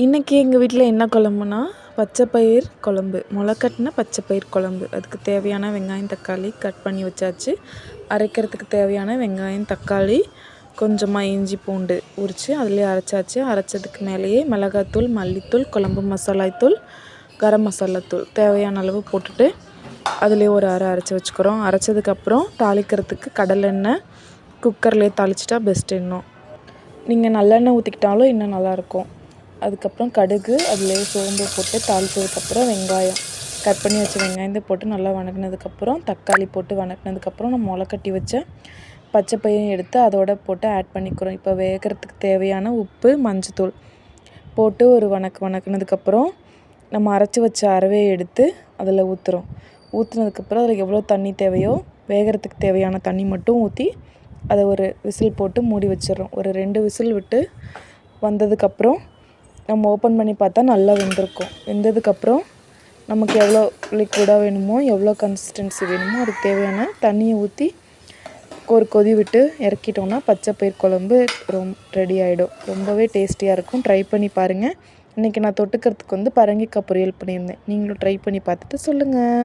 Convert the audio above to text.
இன்றைக்கி எங்கள் வீட்டில் என்ன குழம்புனா பச்சை பயிர் குழம்பு, முளைக்கட்டின பச்சை பயிர் குழம்பு. அதுக்கு தேவையான வெங்காயம் தக்காளி கட் பண்ணி வச்சாச்சு. அரைக்கிறதுக்கு தேவையான வெங்காயம் தக்காளி கொஞ்சமாக இஞ்சி பூண்டு உரித்து அதிலே அரைச்சாச்சு. அரைச்சதுக்கு மேலேயே மிளகாத்தூள் மல்லித்தூள் குழம்பு மசாலாத்தூள் கரம் மசாலாத்தூள் தேவையான அளவு போட்டுட்டு அதிலே ஒரு அரைச்சி வச்சுக்கிறோம். அரைச்சதுக்கப்புறம் தாளிக்கிறதுக்கு கடலெண்ணெய் குக்கர்லேயே தாளிச்சிட்டா பெஸ்ட்டு. இன்னும் நீங்கள் நல்லெண்ணெய் ஊற்றிக்கிட்டாலும் இன்னும் நல்லாயிருக்கும். அதுக்கப்புறம் கடுகு அதிலே சோம்பு போட்டு தாளித்ததுக்கப்புறம் வெங்காயம் கட் பண்ணி வச்ச வெங்காயத்தை போட்டு நல்லா வணக்கினதுக்கப்புறம் தக்காளி போட்டு வணக்கினதுக்கப்புறம் நம்ம முளைக்கட்டி வச்ச பச்சை பயிரையும் எடுத்து அதோட போட்டு ஆட் பண்ணிக்கிறோம். இப்போ வேகிறதுக்கு தேவையான உப்பு மஞ்சத்தூள் போட்டு ஒரு வணக்கினதுக்கப்புறம் நம்ம அரைச்சி வச்ச அரவையை எடுத்து அதில் ஊற்றுறோம். ஊற்றுனதுக்கப்புறம் அதில் எவ்வளோ தண்ணி தேவையோ வேகிறதுக்கு தேவையான தண்ணி மட்டும் ஊற்றி அதை ஒரு விசில் போட்டு மூடி வச்சிடறோம். ஒரு 2 விசில் விட்டு வந்ததுக்கப்புறம் நம்ம ஓப்பன் பண்ணி பார்த்தா நல்லா வெந்திருக்கும். வெந்ததுக்கப்புறம் நமக்கு எவ்வளோ லிக்விடாக வேணுமோ எவ்வளோ கன்சிஸ்டன்சி வேணுமோ அதுக்கு தேவையான தண்ணியை ஊற்றி ஒரு கொதி விட்டு இறக்கிட்டோம்னா பச்சை பயிர் குழம்பு ரெடி ஆகிடும். ரொம்பவே டேஸ்டியாக இருக்கும். ட்ரை பண்ணி பாருங்கள். இன்றைக்கி நான் தொட்டுக்கிறதுக்கு பரங்கிக்காய் பொரியல் பண்ணியிருந்தேன். நீங்களும் ட்ரை பண்ணி பார்த்துட்டு சொல்லுங்கள்.